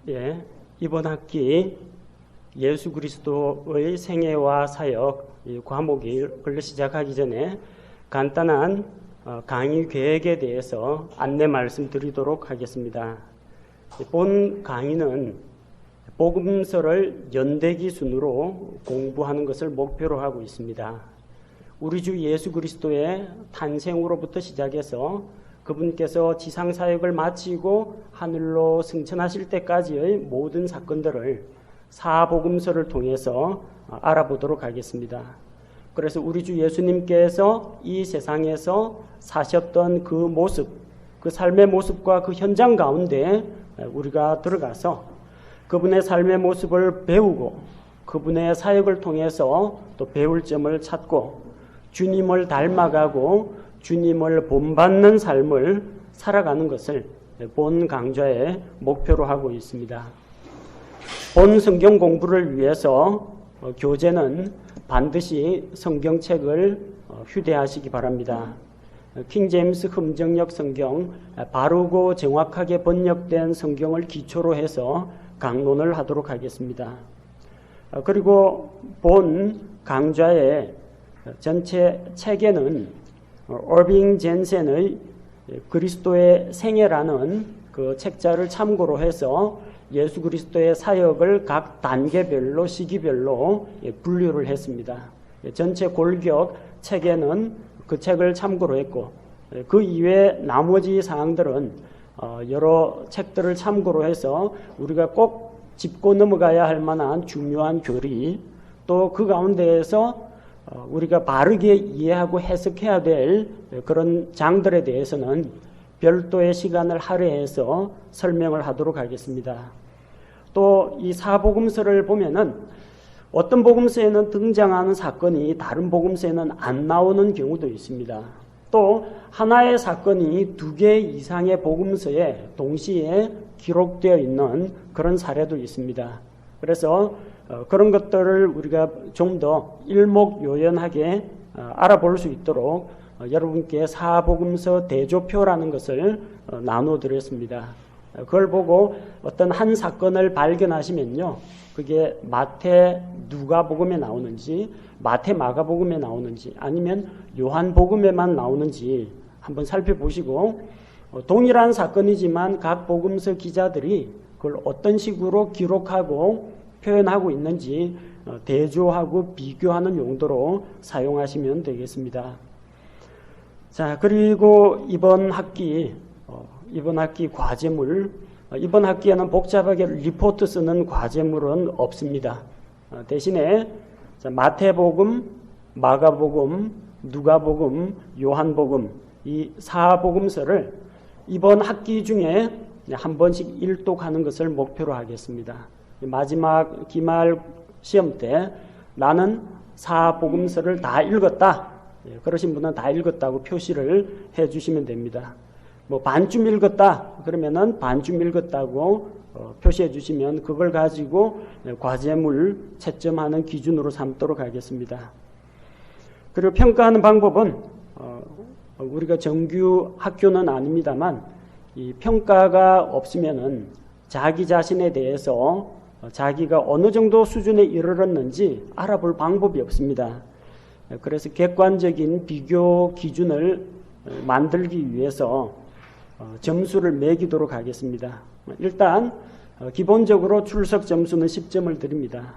예, 이번 학기 예수 그리스도의 생애와 사역 이 과목을 시작하기 전에 간단한 강의 계획에 대해서 안내 말씀드리도록 하겠습니다. 본 강의는 복음서를 연대기 순으로 공부하는 것을 목표로 하고 있습니다. 우리 주 예수 그리스도의 탄생으로부터 시작해서 그분께서 지상사역을 마치고 하늘로 승천하실 때까지의 모든 사건들을 사복음서를 통해서 알아보도록 하겠습니다. 그래서 우리 주 예수님께서 이 세상에서 사셨던 그 모습, 그 삶의 모습과 그 현장 가운데 우리가 들어가서 그분의 삶의 모습을 배우고 그분의 사역을 통해서 또 배울 점을 찾고 주님을 닮아가고 주님을 본받는 삶을 살아가는 것을 본 강좌의 목표로 하고 있습니다. 본 성경 공부를 위해서 교재는 반드시 성경책을 휴대하시기 바랍니다. 킹제임스 흠정역 성경, 바르고 정확하게 번역된 성경을 기초로 해서 강론을 하도록 하겠습니다. 그리고 본 강좌의 전체 책에는 얼빙 젠센의 그리스도의 생애라는 그 책자를 참고로 해서 예수 그리스도의 사역을 각 단계별로 시기별로 분류를 했습니다. 전체 골격 책에는 그 책을 참고로 했고 그 이외 나머지 사항들은 여러 책들을 참고로 해서 우리가 꼭 짚고 넘어가야 할 만한 중요한 교리, 또 그 가운데에서 우리가 바르게 이해하고 해석해야 될 그런 장들에 대해서는 별도의 시간을 할애해서 설명을 하도록 하겠습니다. 또 이 사복음서를 보면은 어떤 복음서에는 등장하는 사건이 다른 복음서에는 안 나오는 경우도 있습니다. 또 하나의 사건이 두 개 이상의 복음서에 동시에 기록되어 있는 그런 사례도 있습니다. 그래서 그런 것들을 우리가 좀 더 일목요연하게 알아볼 수 있도록 여러분께 사복음서 대조표라는 것을 나눠드렸습니다. 그걸 보고 어떤 한 사건을 발견하시면요, 그게 마태 누가복음에 나오는지 마태 마가복음에 나오는지 아니면 요한복음에만 나오는지 한번 살펴보시고 동일한 사건이지만 각 복음서 기자들이 그걸 어떤 식으로 기록하고 표현하고 있는지 대조하고 비교하는 용도로 사용하시면 되겠습니다. 자, 그리고 이번 학기 과제물, 이번 학기에는 복잡하게 리포트 쓰는 과제물은 없습니다. 대신에 마태복음, 마가복음, 누가복음, 요한복음 이 사복음서를 이번 학기 중에 한 번씩 일독하는 것을 목표로 하겠습니다. 마지막 기말 시험 때 나는 사복음서를 다 읽었다, 그러신 분은 다 읽었다고 표시를 해 주시면 됩니다. 뭐 반쯤 읽었다 그러면은 반쯤 읽었다고 표시해 주시면 그걸 가지고 과제물 채점하는 기준으로 삼도록 하겠습니다. 그리고 평가하는 방법은 우리가 정규 학교는 아닙니다만 이 평가가 없으면은 자기 자신에 대해서 자기가 어느 정도 수준에 이르렀는지 알아볼 방법이 없습니다. 그래서 객관적인 비교 기준을 만들기 위해서 점수를 매기도록 하겠습니다. 일단 기본적으로 출석 점수는 10점을 드립니다.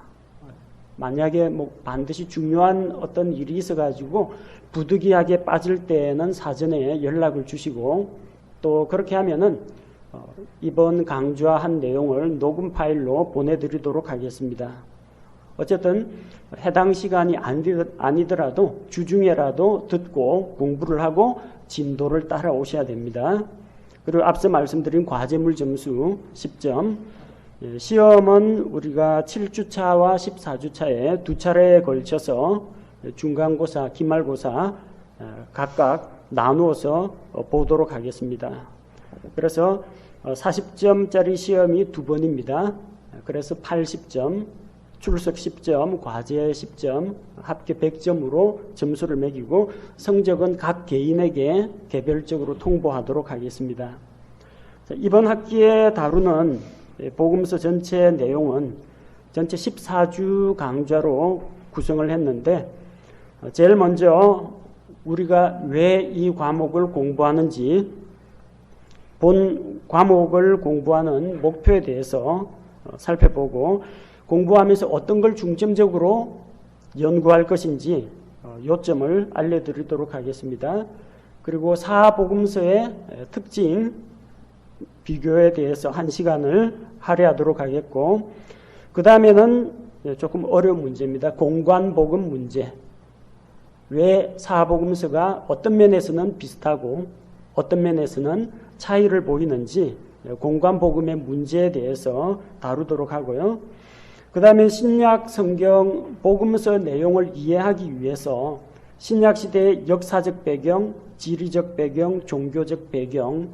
만약에 반드시 중요한 어떤 일이 있어가지고 부득이하게 빠질 때는 사전에 연락을 주시고 또 그렇게 하면은 이번 강좌한 내용을 녹음 파일로 보내드리도록 하겠습니다. 어쨌든 해당 시간이 아니더라도 주중에라도 듣고 공부를 하고 진도를 따라오셔야 됩니다. 그리고 앞서 말씀드린 과제물 점수 10점, 시험은 우리가 7주차와 14주차에 두 차례에 걸쳐서 중간고사, 기말고사 각각 나누어서 보도록 하겠습니다. 그래서 40점짜리 시험이 두 번입니다. 그래서 80점, 출석 10점, 과제 10점, 합계 100점으로 점수를 매기고 성적은 각 개인에게 개별적으로 통보하도록 하겠습니다. 이번 학기에 다루는 복음서 전체 내용은 전체 14주 강좌로 구성을 했는데 제일 먼저 우리가 왜 이 과목을 공부하는지 본 과목을 공부하는 목표에 대해서 살펴보고 공부하면서 어떤 걸 중점적으로 연구할 것인지 요점을 알려드리도록 하겠습니다. 그리고 사복음서의 특징 비교에 대해서 1시간을 할애하도록 하겠고 그 다음에는 조금 어려운 문제입니다. 공관복음 문제. 왜 사복음서가 어떤 면에서는 비슷하고 어떤 면에서는 차이를 보이는지 공관복음의 문제에 대해서 다루도록 하고요. 그 다음에 신약 성경 복음서 내용을 이해하기 위해서 신약 시대의 역사적 배경, 지리적 배경, 종교적 배경,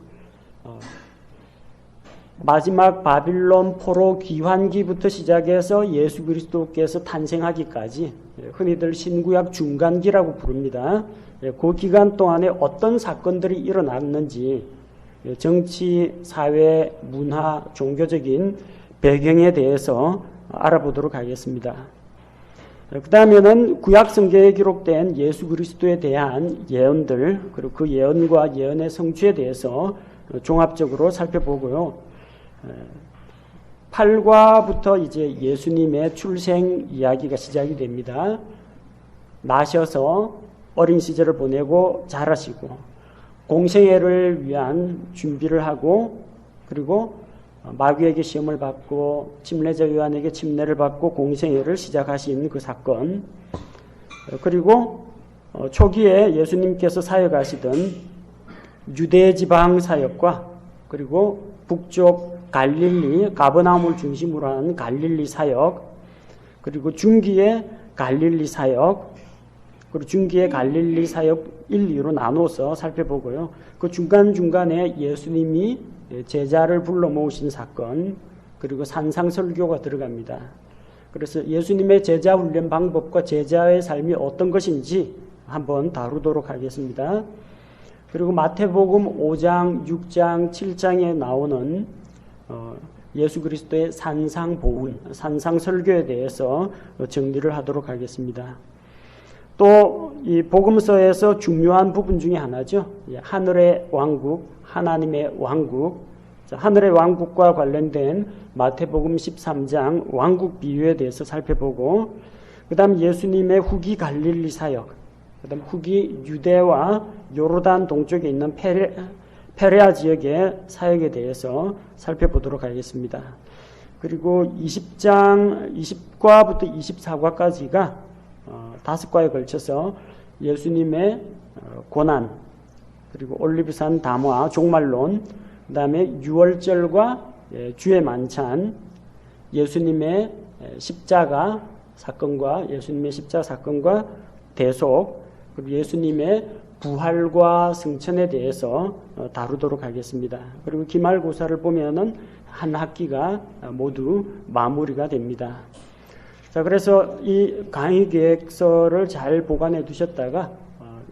마지막 바빌론 포로 귀환기부터 시작해서 예수 그리스도께서 탄생하기까지 흔히들 신구약 중간기라고 부릅니다. 그 기간 동안에 어떤 사건들이 일어났는지 정치, 사회, 문화, 종교적인 배경에 대해서 알아보도록 하겠습니다. 그 다음에는 구약 성경에 기록된 예수 그리스도에 대한 예언들 그리고 그 예언과 예언의 성취에 대해서 종합적으로 살펴보고요. 8과부터 이제 예수님의 출생 이야기가 시작이 됩니다. 나셔서 어린 시절을 보내고 자라시고 공생애를 위한 준비를 하고 그리고 마귀에게 시험을 받고 침례자 요한에게 침례를 받고 공생애를 시작하신 그 사건 그리고 초기에 예수님께서 사역하시던 유대 지방 사역과 그리고 북쪽 갈릴리, 가버나움을 중심으로 하는 갈릴리 사역, 그리고 중기의 갈릴리 사역, 그리고 중기의 갈릴리 사역 1, 2로 나눠서 살펴보고요. 그 중간중간에 예수님이 제자를 불러 모으신 사건, 그리고 산상설교가 들어갑니다. 그래서 예수님의 제자 훈련 방법과 제자의 삶이 어떤 것인지 한번 다루도록 하겠습니다. 그리고 마태복음 5장, 6장, 7장에 나오는 예수 그리스도의 산상보훈, 산상설교에 대해서 정리를 하도록 하겠습니다. 또 이 복음서에서 중요한 부분 중에 하나죠. 하늘의 왕국, 하나님의 왕국. 하늘의 왕국과 관련된 마태복음 13장 왕국 비유에 대해서 살펴보고 그 다음 예수님의 후기 갈릴리 사역, 그 다음 후기 유대와 요르단 동쪽에 있는 페레아 지역의 사역에 대해서 살펴보도록 하겠습니다. 그리고 20과부터 24과까지가 5과에 걸쳐서 예수님의 고난, 그리고 올리브산 담화, 종말론, 그 다음에 유월절과 주의 만찬, 예수님의 십자가 사건과 예수님의 십자가 사건과 대속, 그리고 예수님의 부활과 승천에 대해서 다루도록 하겠습니다. 그리고 기말고사를 보면은 한 학기가 모두 마무리가 됩니다. 자, 그래서 이 강의 계획서를 잘 보관해 두셨다가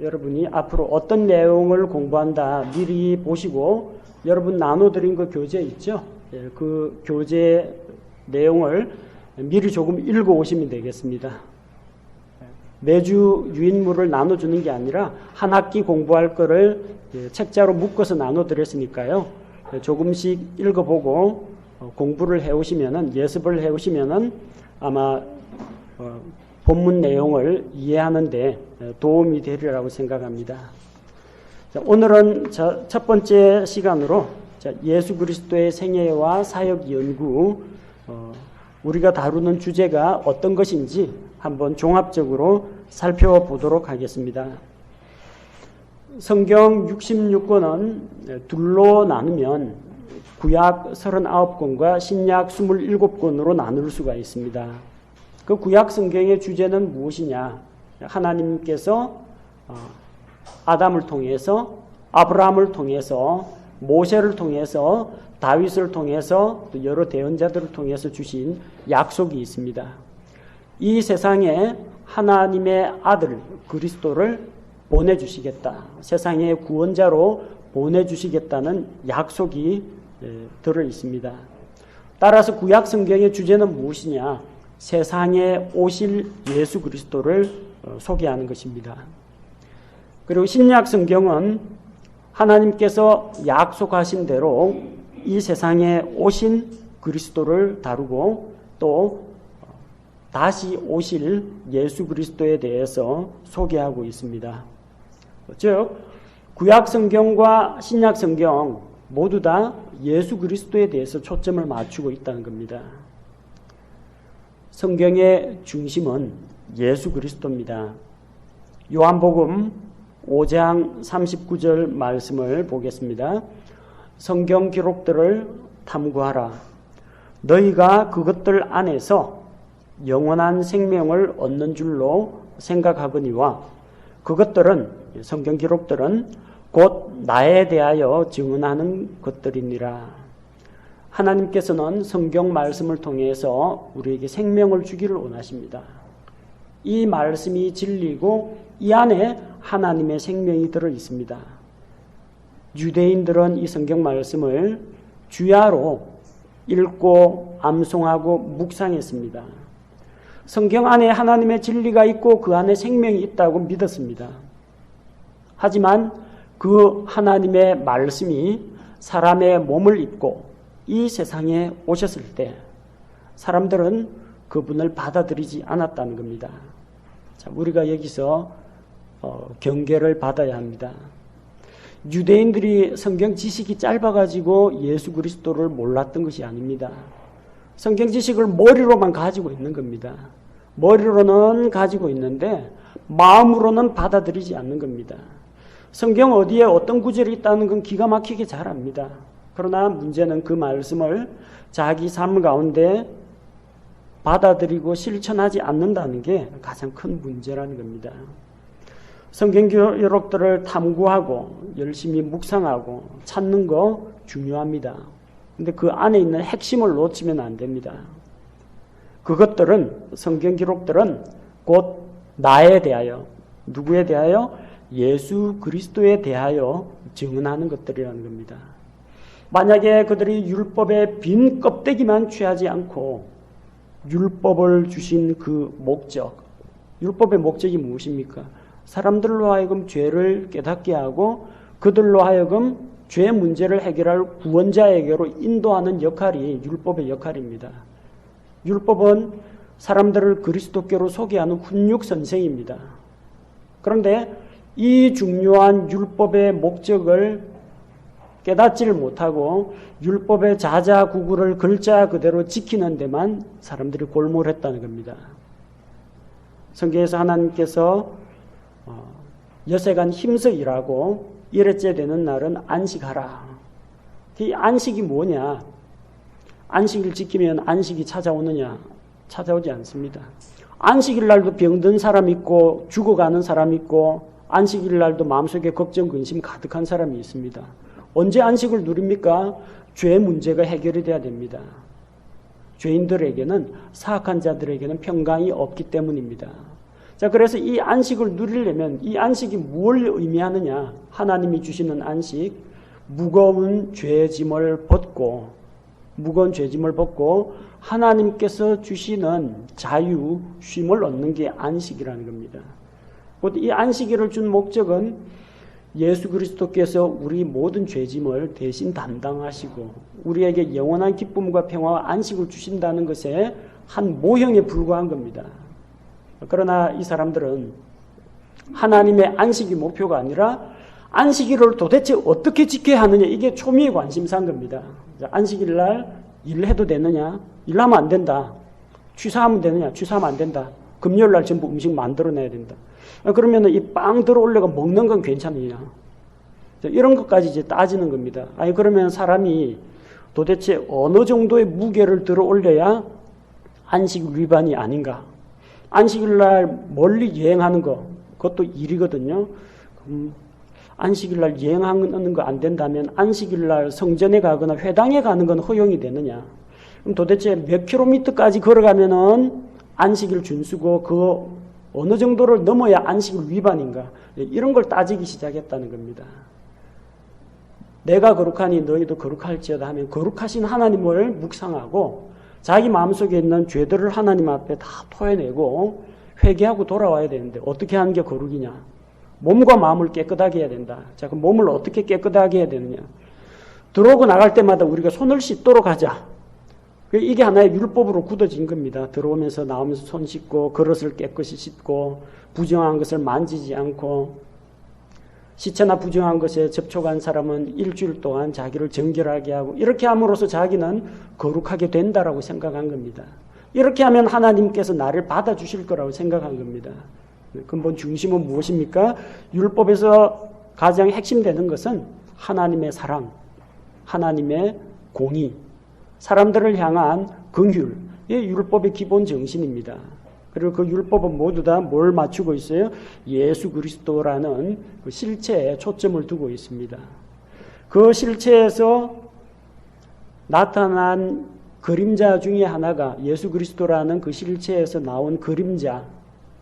여러분이 앞으로 어떤 내용을 공부한다 미리 보시고 여러분 나눠드린 그 교재 있죠? 그 교재 내용을 미리 조금 읽어 오시면 되겠습니다. 매주 유인물을 나눠주는 게 아니라 한 학기 공부할 거를 책자로 묶어서 나눠드렸으니까요. 조금씩 읽어보고 공부를 해오시면은, 예습을 해오시면은 아마 본문 내용을 이해하는데 도움이 되리라고 생각합니다. 자, 오늘은 첫 번째 시간으로 예수 그리스도의 생애와 사역 연구, 우리가 다루는 주제가 어떤 것인지 한번 종합적으로 살펴보도록 하겠습니다. 성경 66권은 둘로 나누면 구약 39권과 신약 27권으로 나눌 수가 있습니다. 그 구약 성경의 주제는 무엇이냐? 하나님께서 아담을 통해서, 아브라함을 통해서, 모세를 통해서, 다윗을 통해서, 또 여러 대언자들을 통해서 주신 약속이 있습니다. 이 세상에 하나님의 아들 그리스도를 보내주시겠다, 세상의 구원자로 보내주시겠다는 약속이 들어 있습니다. 따라서 구약 성경의 주제는 무엇이냐? 세상에 오실 예수 그리스도를 소개하는 것입니다. 그리고 신약 성경은 하나님께서 약속하신 대로 이 세상에 오신 그리스도를 다루고 또 다시 오실 예수 그리스도에 대해서 소개하고 있습니다. 즉 구약 성경과 신약 성경 모두 다 예수 그리스도에 대해서 초점을 맞추고 있다는 겁니다. 성경의 중심은 예수 그리스도입니다. 요한복음 5장 39절 말씀을 보겠습니다. 성경 기록들을 탐구하라. 너희가 그것들 안에서 영원한 생명을 얻는 줄로 생각하거니와 그것들은, 성경 기록들은 곧 나에 대하여 증언하는 것들이니라. 하나님께서는 성경 말씀을 통해서 우리에게 생명을 주기를 원하십니다. 이 말씀이 진리고 이 안에 하나님의 생명이 들어 있습니다. 유대인들은 이 성경 말씀을 주야로 읽고 암송하고 묵상했습니다. 성경 안에 하나님의 진리가 있고 그 안에 생명이 있다고 믿었습니다. 하지만 그 하나님의 말씀이 사람의 몸을 입고 이 세상에 오셨을 때 사람들은 그분을 받아들이지 않았다는 겁니다. 자, 우리가 여기서 경계를 받아야 합니다. 유대인들이 성경 지식이 짧아가지고 예수 그리스도를 몰랐던 것이 아닙니다. 성경 지식을 머리로만 가지고 있는 겁니다. 머리로는 가지고 있는데 마음으로는 받아들이지 않는 겁니다. 성경 어디에 어떤 구절이 있다는 건 기가 막히게 잘 압니다. 그러나 문제는 그 말씀을 자기 삶 가운데 받아들이고 실천하지 않는다는 게 가장 큰 문제라는 겁니다. 성경 기록들을 탐구하고 열심히 묵상하고 찾는 거 중요합니다. 근데 그 안에 있는 핵심을 놓치면 안 됩니다. 그것들은, 성경 기록들은 곧 나에 대하여, 누구에 대하여? 예수 그리스도에 대하여 증언하는 것들이라는 겁니다. 만약에 그들이 율법의 빈 껍데기만 취하지 않고 율법을 주신 그 목적, 율법의 목적이 무엇입니까? 사람들로 하여금 죄를 깨닫게 하고 그들로 하여금 죄 문제를 해결할 구원자에게로 인도하는 역할이 율법의 역할입니다. 율법은 사람들을 그리스도께로 소개하는 훈육 선생입니다. 그런데 이 중요한 율법의 목적을 깨닫지를 못하고 율법의 자자구구를 글자 그대로 지키는 데만 사람들이 골몰했다는 겁니다. 성경에서 하나님께서 여세간 힘써 일하고 일흘째 되는 날은 안식하라. 이 안식이 뭐냐? 안식일 지키면 안식이 찾아오느냐? 찾아오지 않습니다. 안식일 날도 병든 사람 있고 죽어가는 사람 있고 안식일 날도 마음속에 걱정 근심 가득한 사람이 있습니다. 언제 안식을 누립니까? 죄 문제가 해결이 돼야 됩니다. 죄인들에게는, 사악한 자들에게는 평강이 없기 때문입니다. 자, 그래서 이 안식을 누리려면 이 안식이 뭘 의미하느냐? 하나님이 주시는 안식, 무거운 죄짐을 벗고 하나님께서 주시는 자유, 쉼을 얻는 게 안식이라는 겁니다. 이 안식일을 준 목적은 예수 그리스도께서 우리 모든 죄짐을 대신 담당하시고 우리에게 영원한 기쁨과 평화와 안식을 주신다는 것에 한 모형에 불과한 겁니다. 그러나 이 사람들은 하나님의 안식이 목표가 아니라 안식일을 도대체 어떻게 지켜야 하느냐, 이게 초미의 관심사인 겁니다. 안식일 날 일해도 되느냐? 일하면 안 된다. 취사하면 되느냐? 취사하면 안 된다. 금요일 날 전부 음식 만들어내야 된다. 그러면 이 빵 들어 올려가 먹는 건 괜찮느냐? 이런 것까지 이제 따지는 겁니다. 아니, 그러면 사람이 도대체 어느 정도의 무게를 들어 올려야 안식 위반이 아닌가? 안식일 날 멀리 여행하는 거, 그것도 일이거든요. 안식일 날 여행하는 거 안 된다면 안식일 날 성전에 가거나 회당에 가는 건 허용이 되느냐? 그럼 도대체 몇 킬로미터까지 걸어가면은 안식일 준수고 그 어느 정도를 넘어야 안식일 위반인가? 이런 걸 따지기 시작했다는 겁니다. 내가 거룩하니 너희도 거룩할지어다 하면 거룩하신 하나님을 묵상하고 자기 마음속에 있는 죄들을 하나님 앞에 다 토해내고 회개하고 돌아와야 되는데 어떻게 하는 게 거룩이냐? 몸과 마음을 깨끗하게 해야 된다. 자, 그럼 몸을 어떻게 깨끗하게 해야 되느냐? 들어오고 나갈 때마다 우리가 손을 씻도록 하자. 이게 하나의 율법으로 굳어진 겁니다. 들어오면서 나오면서 손 씻고 그릇을 깨끗이 씻고 부정한 것을 만지지 않고 시체나 부정한 것에 접촉한 사람은 일주일 동안 자기를 정결하게 하고 이렇게 함으로써 자기는 거룩하게 된다라고 생각한 겁니다. 이렇게 하면 하나님께서 나를 받아주실 거라고 생각한 겁니다. 근본 중심은 무엇입니까? 율법에서 가장 핵심되는 것은 하나님의 사랑, 하나님의 공의, 사람들을 향한 긍휼, 이 율법의 기본 정신입니다. 그리고 그 율법은 모두 다 뭘 맞추고 있어요? 예수 그리스도라는 그 실체에 초점을 두고 있습니다. 그 실체에서 나타난 그림자 중에 하나가 예수 그리스도라는 그 실체에서 나온 그림자,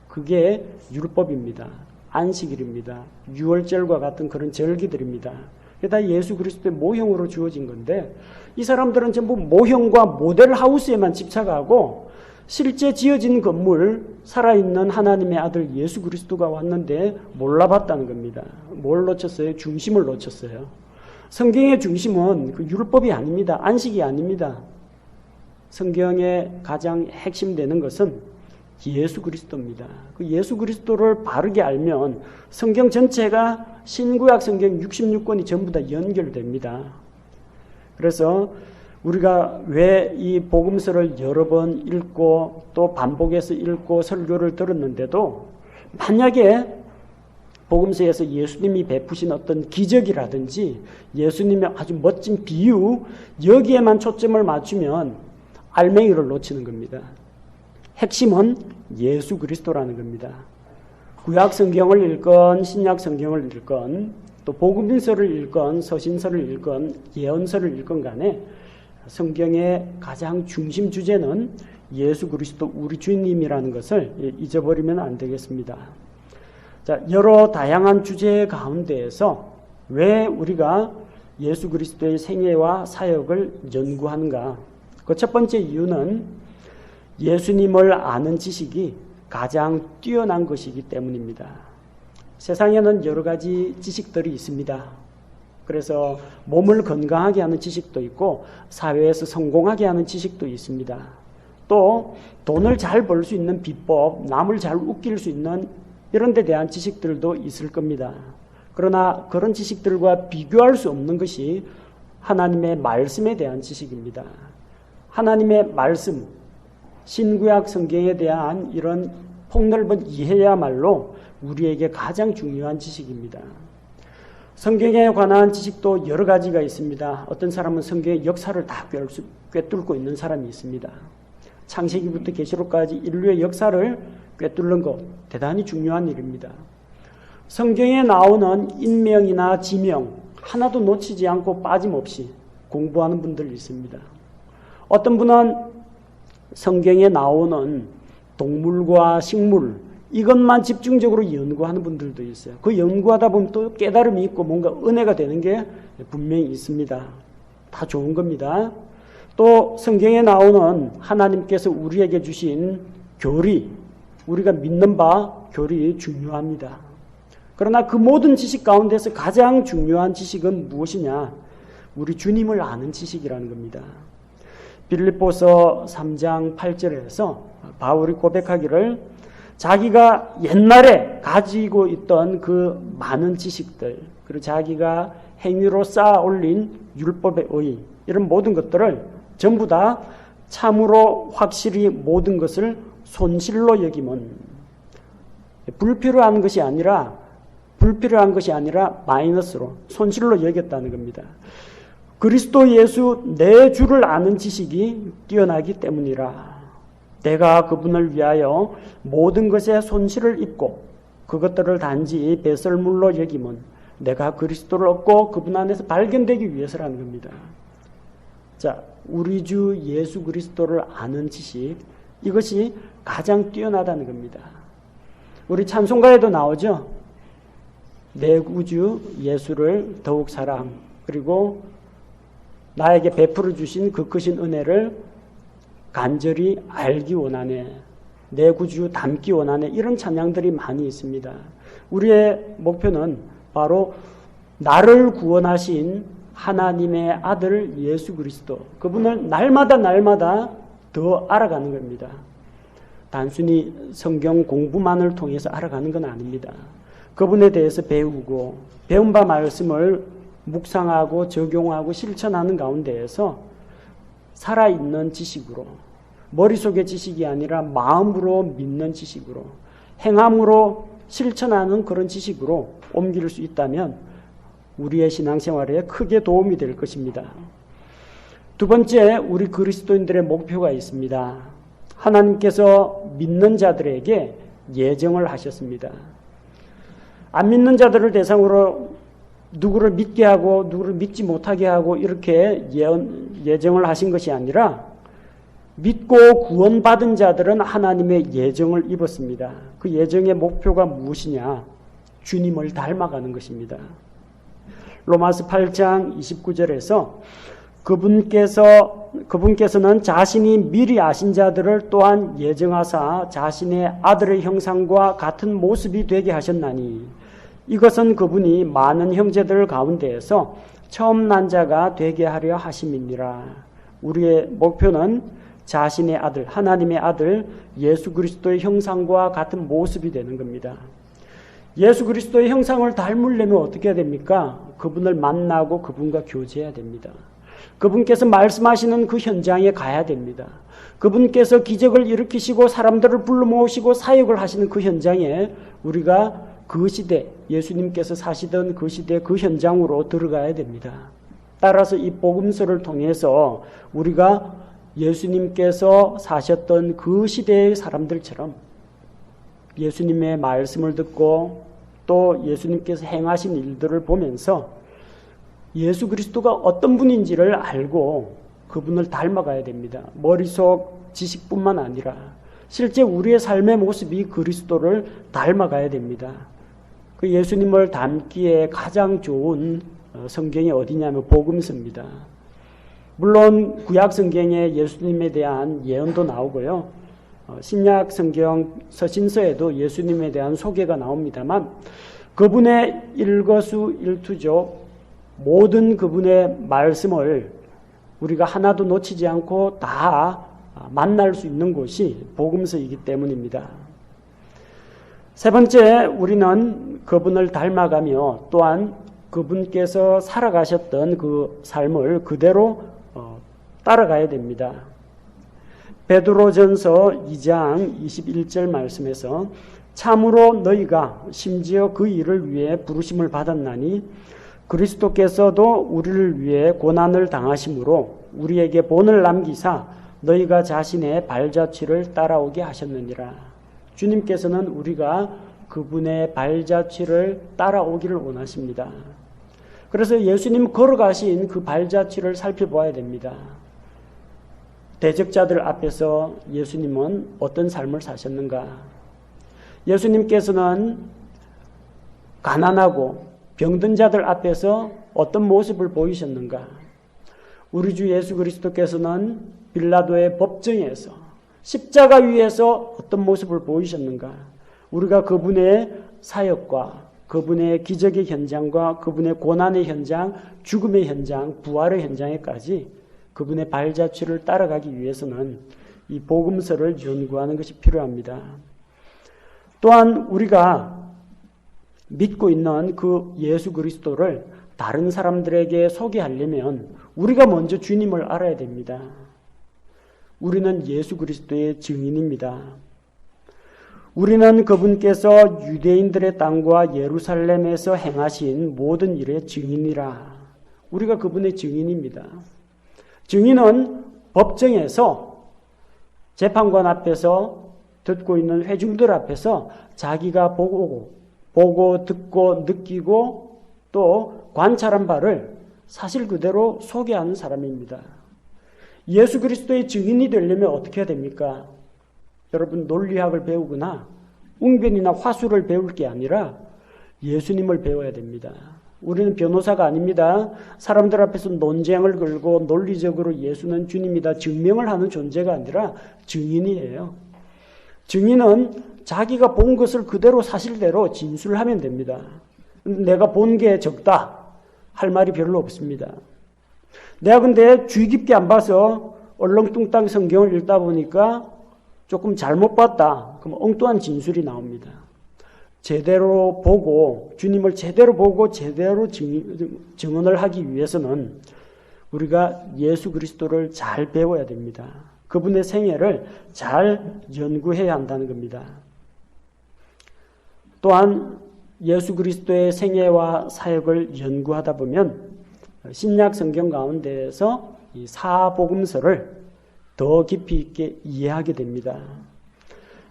그게 율법입니다. 안식일입니다. 유월절과 같은 그런 절기들입니다. 그게 다 예수 그리스도의 모형으로 주어진 건데 이 사람들은 전부 모형과 모델하우스에만 집착하고 실제 지어진 건물, 살아있는 하나님의 아들 예수 그리스도가 왔는데 몰라봤다는 겁니다. 뭘 놓쳤어요? 중심을 놓쳤어요. 성경의 중심은 그 율법이 아닙니다. 안식이 아닙니다. 성경의 가장 핵심되는 것은 예수 그리스도입니다. 그 예수 그리스도를 바르게 알면 성경 전체가 신구약 성경 66권이 전부 다 연결됩니다. 그래서 우리가 왜 이 복음서를 여러 번 읽고 또 반복해서 읽고 설교를 들었는데도 만약에 복음서에서 예수님이 베푸신 어떤 기적이라든지 예수님의 아주 멋진 비유 여기에만 초점을 맞추면 알맹이를 놓치는 겁니다. 핵심은 예수 그리스도라는 겁니다. 구약 성경을 읽건 신약 성경을 읽건 또 복음서를 읽건 서신서를 읽건 예언서를 읽건 간에 성경의 가장 중심 주제는 예수 그리스도 우리 주님이라는 것을 잊어버리면 안 되겠습니다. 자, 여러 다양한 주제 가운데에서 왜 우리가 예수 그리스도의 생애와 사역을 연구하는가? 그 첫 번째 이유는 예수님을 아는 지식이 가장 뛰어난 것이기 때문입니다. 세상에는 여러 가지 지식들이 있습니다. 그래서 몸을 건강하게 하는 지식도 있고 사회에서 성공하게 하는 지식도 있습니다. 또 돈을 잘 벌 수 있는 비법, 남을 잘 웃길 수 있는 이런 데 대한 지식들도 있을 겁니다. 그러나 그런 지식들과 비교할 수 없는 것이 하나님의 말씀에 대한 지식입니다. 하나님의 말씀, 신구약 성경에 대한 이런 폭넓은 이해야말로 우리에게 가장 중요한 지식입니다. 성경에 관한 지식도 여러 가지가 있습니다. 어떤 사람은 성경의 역사를 다 꿰뚫고 있는 사람이 있습니다. 창세기부터 계시록까지 인류의 역사를 꿰뚫는 것 대단히 중요한 일입니다. 성경에 나오는 인명이나 지명 하나도 놓치지 않고 빠짐없이 공부하는 분들이 있습니다. 어떤 분은 성경에 나오는 동물과 식물 이것만 집중적으로 연구하는 분들도 있어요. 그 연구하다 보면 또 깨달음이 있고 뭔가 은혜가 되는 게 분명히 있습니다. 다 좋은 겁니다. 또 성경에 나오는 하나님께서 우리에게 주신 교리, 우리가 믿는 바 교리 중요합니다. 그러나 그 모든 지식 가운데서 가장 중요한 지식은 무엇이냐? 우리 주님을 아는 지식이라는 겁니다. 빌립보서 3장 8절에서 바울이 고백하기를 자기가 옛날에 가지고 있던 그 많은 지식들, 그리고 자기가 행위로 쌓아 올린 율법의 의, 이런 모든 것들을 전부 다 참으로 확실히 모든 것을 손실로 여김은 불필요한 것이 아니라 마이너스로 손실로 여겼다는 겁니다. 그리스도 예수 내 주를 아는 지식이 뛰어나기 때문이라. 내가 그분을 위하여 모든 것에 손실을 입고 그것들을 단지 배설물로 여김은 내가 그리스도를 얻고 그분 안에서 발견되기 위해서라는 겁니다. 자, 우리 주 예수 그리스도를 아는 지식, 이것이 가장 뛰어나다는 겁니다. 우리 찬송가에도 나오죠. 내 구주 예수를 더욱 사랑, 그리고 나에게 베풀어 주신 그 크신 은혜를 간절히 알기 원하네. 내 구주 닮기 원하네. 이런 찬양들이 많이 있습니다. 우리의 목표는 바로 나를 구원하신 하나님의 아들 예수 그리스도, 그분을 날마다 더 알아가는 겁니다. 단순히 성경 공부만을 통해서 알아가는 건 아닙니다. 그분에 대해서 배우고 배운 바 말씀을 묵상하고 적용하고 실천하는 가운데에서 살아있는 지식으로, 머릿속의 지식이 아니라 마음으로 믿는 지식으로, 행함으로 실천하는 그런 지식으로 옮길 수 있다면 우리의 신앙생활에 크게 도움이 될 것입니다. 두 번째, 우리 그리스도인들의 목표가 있습니다. 하나님께서 믿는 자들에게 예정을 하셨습니다. 안 믿는 자들을 대상으로 누구를 믿게 하고 누구를 믿지 못하게 하고 이렇게 예정을 하신 것이 아니라 믿고 구원받은 자들은 하나님의 예정을 입었습니다. 그 예정의 목표가 무엇이냐? 주님을 닮아가는 것입니다. 로마서 8장 29절에서 그분께서는 자신이 미리 아신 자들을 또한 예정하사 자신의 아들의 형상과 같은 모습이 되게 하셨나니 이것은 그분이 많은 형제들 가운데에서 처음 난 자가 되게 하려 하심이니라. 우리의 목표는 자신의 아들, 하나님의 아들 예수 그리스도의 형상과 같은 모습이 되는 겁니다. 예수 그리스도의 형상을 닮으려면 어떻게 해야 됩니까? 그분을 만나고 그분과 교제해야 됩니다. 그분께서 말씀하시는 그 현장에 가야 됩니다. 그분께서 기적을 일으키시고 사람들을 불러 모으시고 사역을 하시는 그 현장에 우리가 그 시대, 예수님께서 사시던 그 시대 그 현장으로 들어가야 됩니다. 따라서 이 복음서를 통해서 우리가 예수님께서 사셨던 그 시대의 사람들처럼 예수님의 말씀을 듣고 또 예수님께서 행하신 일들을 보면서 예수 그리스도가 어떤 분인지를 알고 그분을 닮아가야 됩니다. 머릿속 지식뿐만 아니라 실제 우리의 삶의 모습이 그리스도를 닮아가야 됩니다. 그 예수님을 닮기에 가장 좋은 성경이 어디냐면 복음서입니다. 물론 구약 성경에 예수님에 대한 예언도 나오고요. 신약 성경 서신서에도 예수님에 대한 소개가 나옵니다만 그분의 일거수일투족 모든 그분의 말씀을 우리가 하나도 놓치지 않고 다 만날 수 있는 곳이 복음서이기 때문입니다. 세 번째, 우리는 그분을 닮아가며 또한 그분께서 살아가셨던 그 삶을 그대로 따라가야 됩니다. 베드로전서 2장 21절 말씀에서 참으로 너희가 심지어 그 일을 위해 부르심을 받았나니 그리스도께서도 우리를 위해 고난을 당하심으로 우리에게 본을 남기사 너희가 자신의 발자취를 따라오게 하셨느니라. 주님께서는 우리가 그분의 발자취를 따라오기를 원하십니다. 그래서 예수님 걸어가신 그 발자취를 살펴보아야 됩니다. 대적자들 앞에서 예수님은 어떤 삶을 사셨는가? 예수님께서는 가난하고 병든 자들 앞에서 어떤 모습을 보이셨는가? 우리 주 예수 그리스도께서는 빌라도의 법정에서 십자가 위에서 어떤 모습을 보이셨는가? 우리가 그분의 사역과 그분의 기적의 현장과 그분의 고난의 현장, 죽음의 현장, 부활의 현장에까지 그분의 발자취를 따라가기 위해서는 이 복음서를 연구하는 것이 필요합니다. 또한 우리가 믿고 있는 그 예수 그리스도를 다른 사람들에게 소개하려면 우리가 먼저 주님을 알아야 됩니다. 우리는 예수 그리스도의 증인입니다. 우리는 그분께서 유대인들의 땅과 예루살렘에서 행하신 모든 일의 증인이라. 우리가 그분의 증인입니다. 증인은 법정에서 재판관 앞에서 듣고 있는 회중들 앞에서 자기가 보고 듣고 느끼고 또 관찰한 바를 사실 그대로 소개하는 사람입니다. 예수 그리스도의 증인이 되려면 어떻게 해야 됩니까? 여러분 논리학을 배우거나 웅변이나 화술을 배울 게 아니라 예수님을 배워야 됩니다. 우리는 변호사가 아닙니다. 사람들 앞에서 논쟁을 걸고 논리적으로 예수는 주님이다 증명을 하는 존재가 아니라 증인이에요. 증인은 자기가 본 것을 그대로 사실대로 진술하면 됩니다. 내가 본 게 적다 할 말이 별로 없습니다. 내가 근데 주의 깊게 안 봐서 얼렁뚱땅 성경을 읽다 보니까 조금 잘못 봤다. 그럼 엉뚱한 진술이 나옵니다. 제대로 보고 주님을 제대로 보고 제대로 증언을 하기 위해서는 우리가 예수 그리스도를 잘 배워야 됩니다. 그분의 생애를 잘 연구해야 한다는 겁니다. 또한 예수 그리스도의 생애와 사역을 연구하다 보면 신약 성경 가운데에서 이 사복음서를 더 깊이 있게 이해하게 됩니다.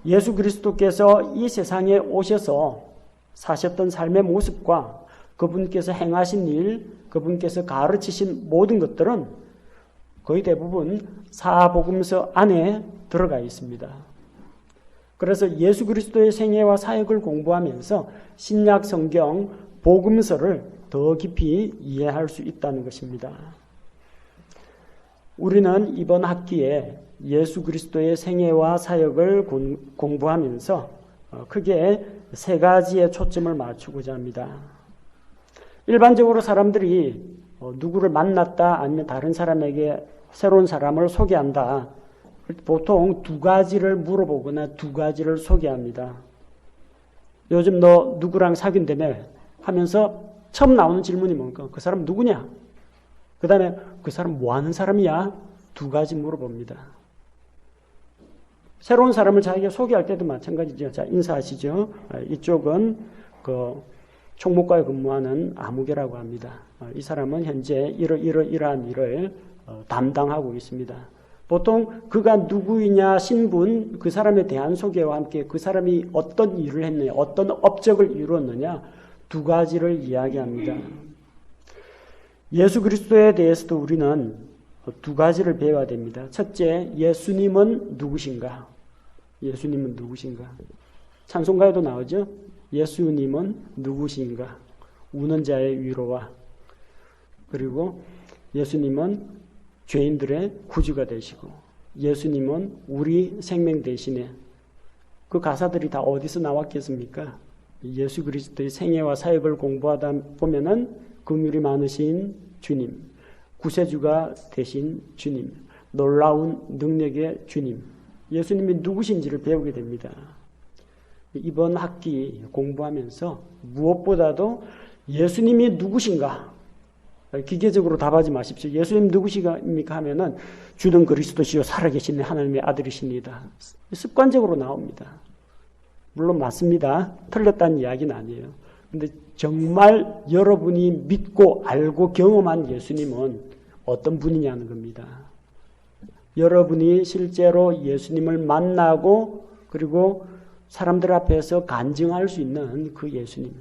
예수 그리스도께서 이 세상에 오셔서 사셨던 삶의 모습과 그분께서 행하신 일, 그분께서 가르치신 모든 것들은 거의 대부분 사복음서 안에 들어가 있습니다. 그래서 예수 그리스도의 생애와 사역을 공부하면서 신약 성경 복음서를 더 깊이 이해할 수 있다는 것입니다. 우리는 이번 학기에 예수 그리스도의 생애와 사역을 공부하면서 크게 세 가지의 초점을 맞추고자 합니다. 일반적으로 사람들이 누구를 만났다 아니면 다른 사람에게 새로운 사람을 소개한다. 보통 두 가지를 물어보거나 두 가지를 소개합니다. 요즘 너 누구랑 사귄다며 하면서 처음 나오는 질문이 뭔가? 그 사람 누구냐? 그 다음에 그 사람 뭐 하는 사람이야? 두 가지 물어봅니다. 새로운 사람을 자기가 소개할 때도 마찬가지죠. 자, 인사하시죠. 이쪽은 그 총무과에 근무하는 아무개라고 합니다. 이 사람은 현재 이러한 일을 담당하고 있습니다. 보통 그가 누구이냐, 신분, 그 사람에 대한 소개와 함께 그 사람이 어떤 일을 했느냐, 어떤 업적을 이루었느냐 두 가지를 이야기합니다. 예수 그리스도에 대해서도 우리는 두 가지를 배워야 됩니다. 첫째, 예수님은 누구신가? 예수님은 누구신가? 찬송가에도 나오죠? 예수님은 누구신가? 우는 자의 위로와 그리고 예수님은 죄인들의 구주가 되시고 예수님은 우리 생명 대신에 그 가사들이 다 어디서 나왔겠습니까? 예수 그리스도의 생애와 사역을 공부하다 보면은 긍휼이 많으신 주님, 구세주가 되신 주님, 놀라운 능력의 주님, 예수님이 누구신지를 배우게 됩니다. 이번 학기 공부하면서 무엇보다도 예수님이 누구신가? 기계적으로 답하지 마십시오. 예수님 누구십니까 하면은 주는 그리스도시요 살아계신 하나님의 아들이십니다. 습관적으로 나옵니다. 물론 맞습니다. 틀렸다는 이야기는 아니에요. 근데 정말 여러분이 믿고 알고 경험한 예수님은 어떤 분이냐는 겁니다. 여러분이 실제로 예수님을 만나고 그리고 사람들 앞에서 간증할 수 있는 그 예수님.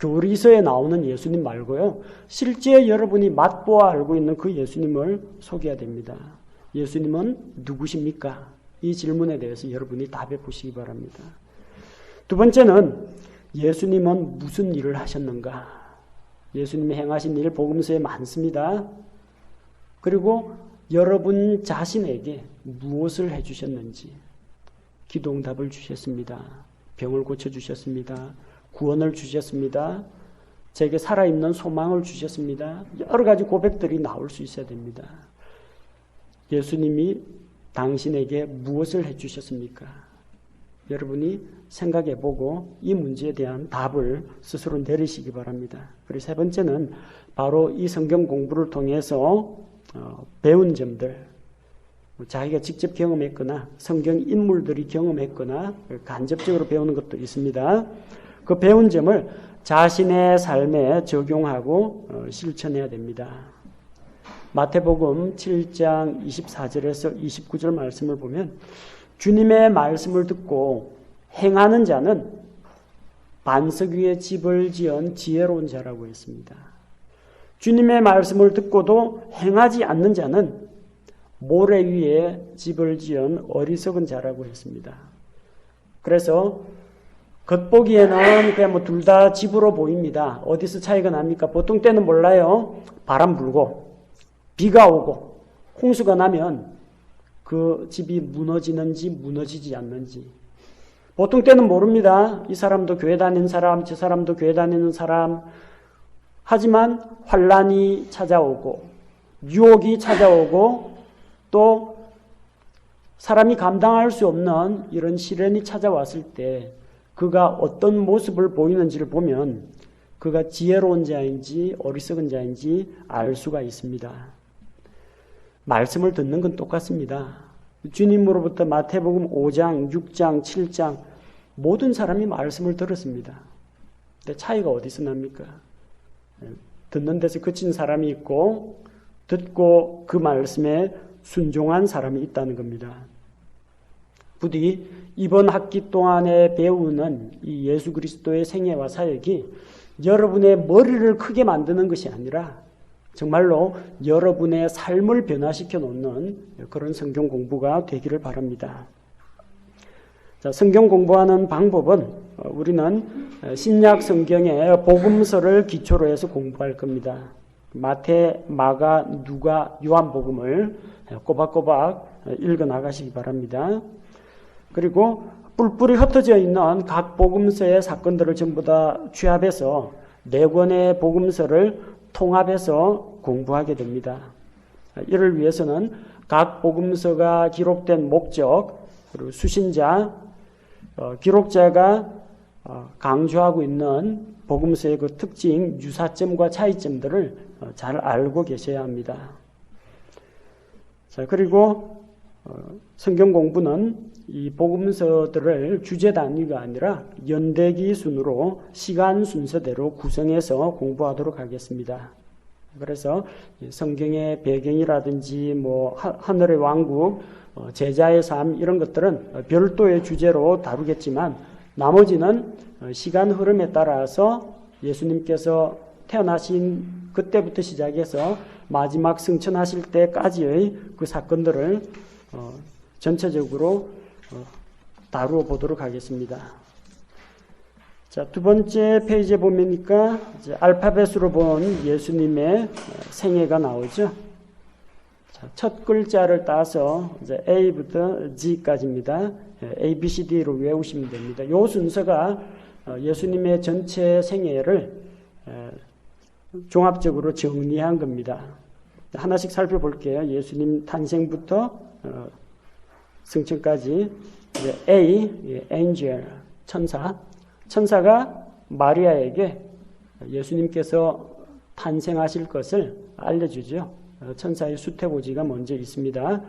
교리서에 나오는 예수님 말고요. 실제 여러분이 맛보아 알고 있는 그 예수님을 소개해야 됩니다. 예수님은 누구십니까? 이 질문에 대해서 여러분이 답해 보시기 바랍니다. 두 번째는 예수님은 무슨 일을 하셨는가? 예수님이 행하신 일 복음서에 많습니다. 그리고 여러분 자신에게 무엇을 해주셨는지 기도응답을 주셨습니다. 병을 고쳐주셨습니다. 구원을 주셨습니다. 제게 살아있는 소망을 주셨습니다. 여러 가지 고백들이 나올 수 있어야 됩니다. 예수님이 당신에게 무엇을 해주셨습니까? 여러분이 생각해보고 이 문제에 대한 답을 스스로 내리시기 바랍니다. 그리고 세 번째는 바로 이 성경 공부를 통해서 배운 점들, 자기가 직접 경험했거나 성경 인물들이 경험했거나 간접적으로 배우는 것도 있습니다. 그 배운 점을 자신의 삶에 적용하고 실천해야 됩니다. 마태복음 7장 24절에서 29절 말씀을 보면 주님의 말씀을 듣고 행하는 자는 반석 위에 집을 지은 지혜로운 자라고 했습니다. 주님의 말씀을 듣고도 행하지 않는 자는 모래 위에 집을 지은 어리석은 자라고 했습니다. 그래서 겉보기에는 그냥 뭐 둘 다 집으로 보입니다. 어디서 차이가 납니까? 보통 때는 몰라요. 바람 불고 비가 오고 홍수가 나면 그 집이 무너지는지 무너지지 않는지 보통 때는 모릅니다. 이 사람도 교회 다니는 사람, 저 사람도 교회 다니는 사람. 하지만 환란이 찾아오고 유혹이 찾아오고 또 사람이 감당할 수 없는 이런 시련이 찾아왔을 때 그가 어떤 모습을 보이는지를 보면 그가 지혜로운 자인지 어리석은 자인지 알 수가 있습니다. 말씀을 듣는 건 똑같습니다. 주님으로부터 마태복음 5장, 6장, 7장 모든 사람이 말씀을 들었습니다. 근데 차이가 어디서 납니까? 듣는 데서 그친 사람이 있고 듣고 그 말씀에 순종한 사람이 있다는 겁니다. 부디 이번 학기 동안에 배우는 이 예수 그리스도의 생애와 사역이 여러분의 머리를 크게 만드는 것이 아니라 정말로 여러분의 삶을 변화시켜 놓는 그런 성경 공부가 되기를 바랍니다. 자, 성경 공부하는 방법은 우리는 신약 성경의 복음서를 기초로 해서 공부할 겁니다. 마태, 마가, 누가, 요한복음을 꼬박꼬박 읽어 나가시기 바랍니다. 그리고 뿔뿔이 흩어져 있는 각 복음서의 사건들을 전부 다 취합해서 4권의 복음서를 통합해서 공부하게 됩니다. 이를 위해서는 각 복음서가 기록된 목적, 그리고 수신자, 기록자가 강조하고 있는 복음서의 그 특징, 유사점과 차이점들을 잘 알고 계셔야 합니다. 자, 그리고 성경 공부는 이 복음서들을 주제 단위가 아니라 연대기 순으로 시간 순서대로 구성해서 공부하도록 하겠습니다. 그래서 성경의 배경이라든지 뭐 하늘의 왕국, 제자의 삶 이런 것들은 별도의 주제로 다루겠지만 나머지는 시간 흐름에 따라서 예수님께서 태어나신 그때부터 시작해서 마지막 승천하실 때까지의 그 사건들을 전체적으로 다루어 보도록 하겠습니다. 자, 2번째 페이지에 보니까 이제 알파벳으로 본 예수님의 생애가 나오죠. 자, 첫 글자를 따서 이제 A부터 G까지입니다. A, B, C, D로 외우시면 됩니다. 이 순서가 예수님의 전체 생애를 종합적으로 정리한 겁니다. 하나씩 살펴볼게요. 예수님 탄생부터 승천까지. A, angel, 천사. 천사가 마리아에게 예수님께서 탄생하실 것을 알려주죠. 천사의 수태고지가 먼저 있습니다.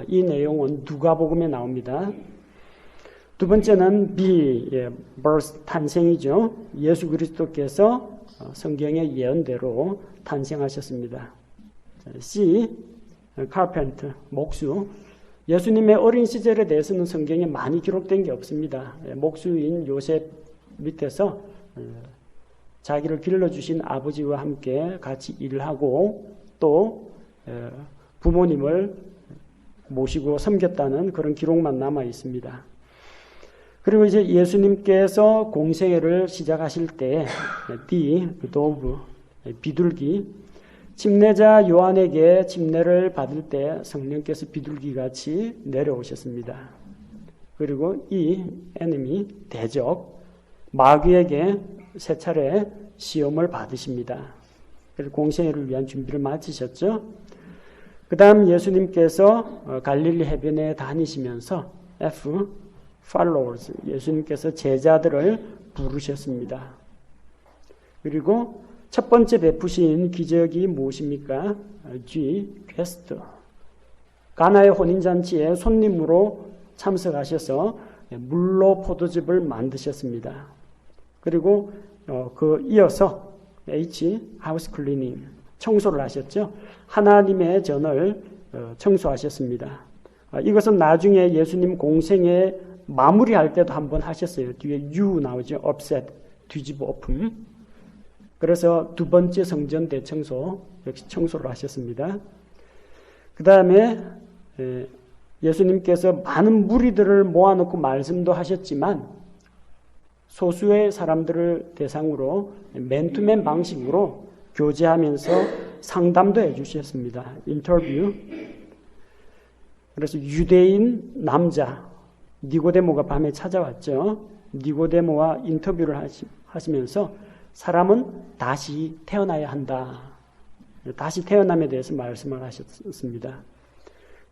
이 내용은 누가복음에 나옵니다. 두 번째는 B, birth, 탄생이죠. 예수 그리스도께서 성경의 예언대로 탄생하셨습니다. C, carpenter, 목수. 예수님의 어린 시절에 대해서는 성경에 많이 기록된 게 없습니다. 목수인 요셉 밑에서 자기를 길러주신 아버지와 함께 같이 일하고 또 부모님을 모시고 섬겼다는 그런 기록만 남아 있습니다. 그리고 이제 예수님께서 공생애를 시작하실 때 D, 도브, 비둘기, 침례자 요한에게 침례를 받을 때 성령께서 비둘기같이 내려오셨습니다. 그리고 이 enemy, 대적, 마귀에게 세 차례 시험을 받으십니다. 그래서 공생애를 위한 준비를 마치셨죠. 그 다음 예수님께서 갈릴리 해변에 다니시면서 F, followers, 예수님께서 제자들을 부르셨습니다. 그리고 첫 번째 베푸신 기적이 무엇입니까? G, guest. 가나의 혼인잔치에 손님으로 참석하셔서 물로 포도즙을 만드셨습니다. 그리고 그 이어서 H, house cleaning, 청소를 하셨죠. 하나님의 전을 청소하셨습니다. 이것은 나중에 예수님 공생에 마무리할 때도 한번 하셨어요. 뒤에 U 나오죠. upset, 뒤집어 엎음. 그래서 두 번째 성전 대청소, 역시 청소를 하셨습니다. 그 다음에 예수님께서 많은 무리들을 모아놓고 말씀도 하셨지만 소수의 사람들을 대상으로 맨투맨 방식으로 교제하면서 상담도 해주셨습니다. 인터뷰. 그래서 유대인 남자 니고데모가 밤에 찾아왔죠. 니고데모와 인터뷰를 하시면서 사람은 다시 태어나야 한다. 다시 태어남에 대해서 말씀을 하셨습니다.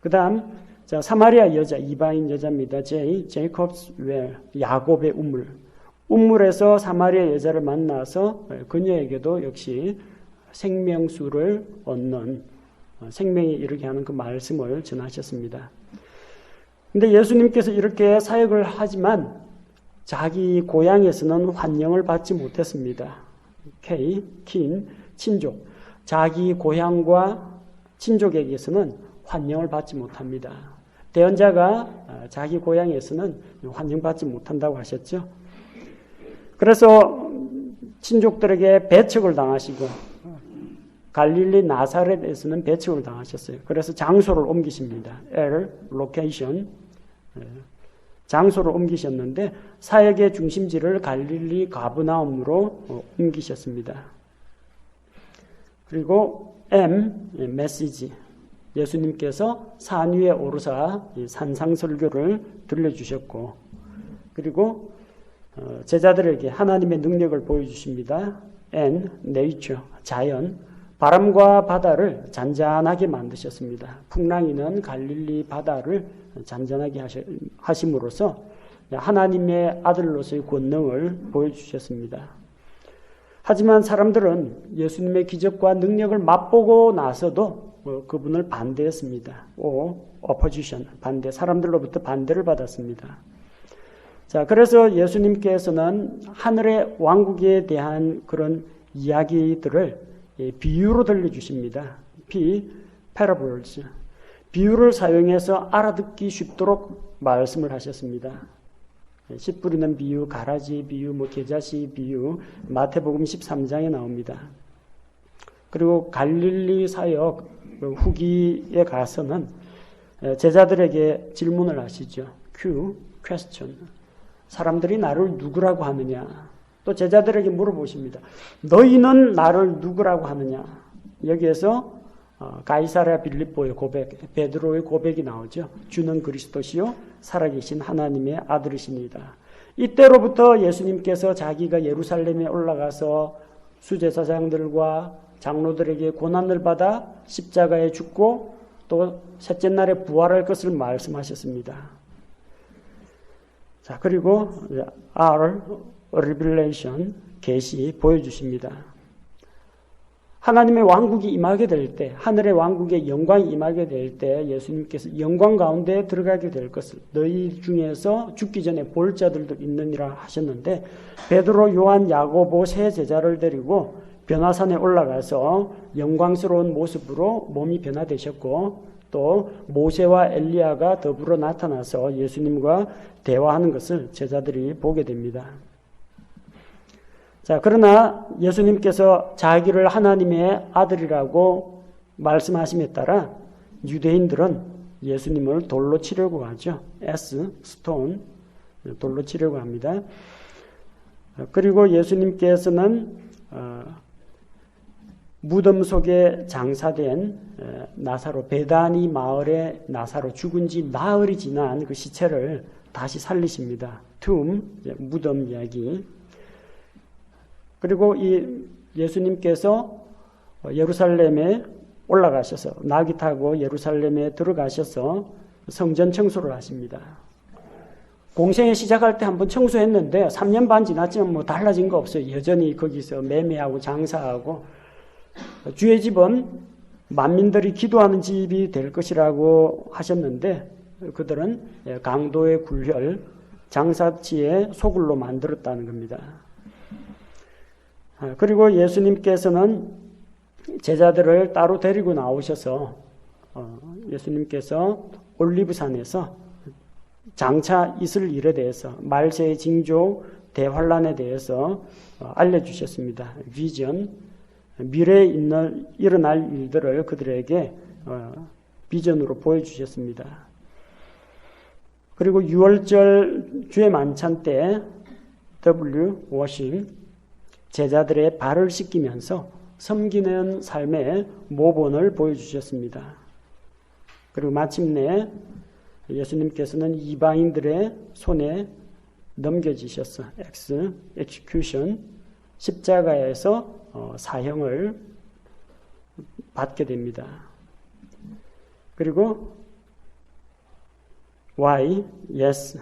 그 다음 사마리아 여자, 이방인 여자입니다. 제이콥스 웰, 야곱의 우물. 우물에서 사마리아 여자를 만나서 그녀에게도 역시 생명수를 얻는, 생명에 이르게 하는 그 말씀을 전하셨습니다. 근데 예수님께서 이렇게 사역을 하지만 자기 고향에서는 환영을 받지 못했습니다. 킨, 친족. 자기 고향과 친족에게서는 환영을 받지 못합니다. 대언자가 자기 고향에서는 환영받지 못한다고 하셨죠. 그래서 친족들에게 배척을 당하시고 갈릴리 나사렛에서는 배척을 당하셨어요. 그래서 장소를 옮기십니다. 로케이션. 장소를 옮기셨는데 사역의 중심지를 갈릴리 가브나움으로 옮기셨습니다. 그리고 메시지. 예수님께서 산 위에 오르사 산상설교를 들려주셨고, 그리고 제자들에게 하나님의 능력을 보여주십니다. nature, 자연. 바람과 바다를 잔잔하게 만드셨습니다. 풍랑이는 갈릴리 바다를 잔잔하게 하심으로써 하나님의 아들로서의 권능을 보여주셨습니다. 하지만 사람들은 예수님의 기적과 능력을 맛보고 나서도 그분을 반대했습니다. opposition, 반대, 사람들로부터 반대를 받았습니다. 자, 그래서 예수님께서는 하늘의 왕국에 대한 그런 이야기들을 비유로 들려주십니다. parables. 비유를 사용해서 알아듣기 쉽도록 말씀을 하셨습니다. 씨 뿌리는 비유, 가라지 비유, 계자씨 비유, 마태복음 13장에 나옵니다. 그리고 갈릴리 사역 후기에 가서는 제자들에게 질문을 하시죠. question. 사람들이 나를 누구라고 하느냐? 또 제자들에게 물어보십니다. 너희는 나를 누구라고 하느냐? 여기에서 가이사랴 빌립보의 고백, 베드로의 고백이 나오죠. 주는 그리스도시요 살아계신 하나님의 아들이십니다. 이때로부터 예수님께서 자기가 예루살렘에 올라가서 수제사장들과 장로들에게 고난을 받아 십자가에 죽고 또 셋째 날에 부활할 것을 말씀하셨습니다. 자, 그리고 revelation, 계시 보여주십니다. 하나님의 왕국이 임하게 될 때, 하늘의 왕국의 영광이 임하게 될 때 예수님께서 영광 가운데 들어가게 될 것을 너희 중에서 죽기 전에 볼 자들도 있느니라 하셨는데, 베드로, 요한, 야고보 세 제자를 데리고 변화산에 올라가서 영광스러운 모습으로 몸이 변화되셨고, 또 모세와 엘리야가 더불어 나타나서 예수님과 대화하는 것을 제자들이 보게 됩니다. 자, 그러나 예수님께서 자기를 하나님의 아들이라고 말씀하심에 따라 유대인들은 예수님을 돌로 치려고 하죠. 스톤, 돌로 치려고 합니다. 그리고 예수님께서는 무덤 속에 장사된 나사로, 베다니 마을의 나사로, 죽은 지 나흘이 지난 그 시체를 다시 살리십니다. 무덤 이야기. 그리고 이 예수님께서 예루살렘에 올라가셔서 나귀 타고 예루살렘에 들어가셔서 성전 청소를 하십니다. 공생에 시작할 때 한번 청소했는데 3년 반 지났지만 뭐 달라진 거 없어요. 여전히 거기서 매매하고 장사하고, 주의 집은 만민들이 기도하는 집이 될 것이라고 하셨는데 그들은 강도의 굴혈, 장사치의 소굴로 만들었다는 겁니다. 그리고 예수님께서는 제자들을 따로 데리고 나오셔서 예수님께서 올리브산에서 장차 있을 일에 대해서, 말세의 징조, 대환란에 대해서 알려주셨습니다. 비전, 미래에 일어날 일들을 그들에게 비전으로 보여주셨습니다. 그리고 6월절 주의 만찬 때 W. 워싱, 제자들의 발을 씻기면서 섬기는 삶의 모본을 보여주셨습니다. 그리고 마침내 예수님께서는 이방인들의 손에 넘겨지셔서 execution, 십자가에서 사형을 받게 됩니다. 그리고 Y, yes,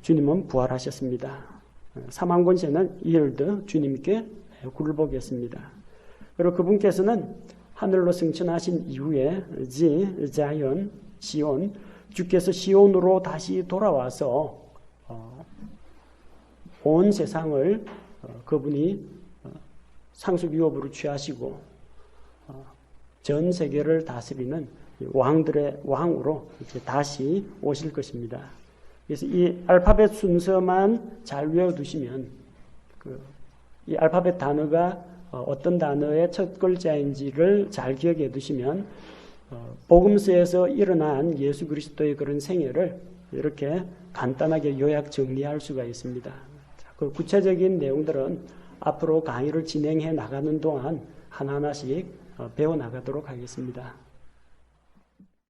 주님은 부활하셨습니다. 사망 권세는 yield, 주님께 굴복했습니다. 그리고 그분께서는 하늘로 승천하신 이후에 자연, 시온, 주께서 시온으로 다시 돌아와서 온 세상을 그분이 상속 유업으로 취하시고 전 세계를 다스리는 왕들의 왕으로 이렇게 다시 오실 것입니다. 그래서 이 알파벳 순서만 잘 외워두시면 이 알파벳 단어가 어떤 단어의 첫 글자인지를 잘 기억해 두시면 복음서에서 일어난 예수 그리스도의 그런 생애를 이렇게 간단하게 요약 정리할 수가 있습니다. 그 구체적인 내용들은 앞으로 강의를 진행해 나가는 동안 하나하나씩 배워 나가도록 하겠습니다.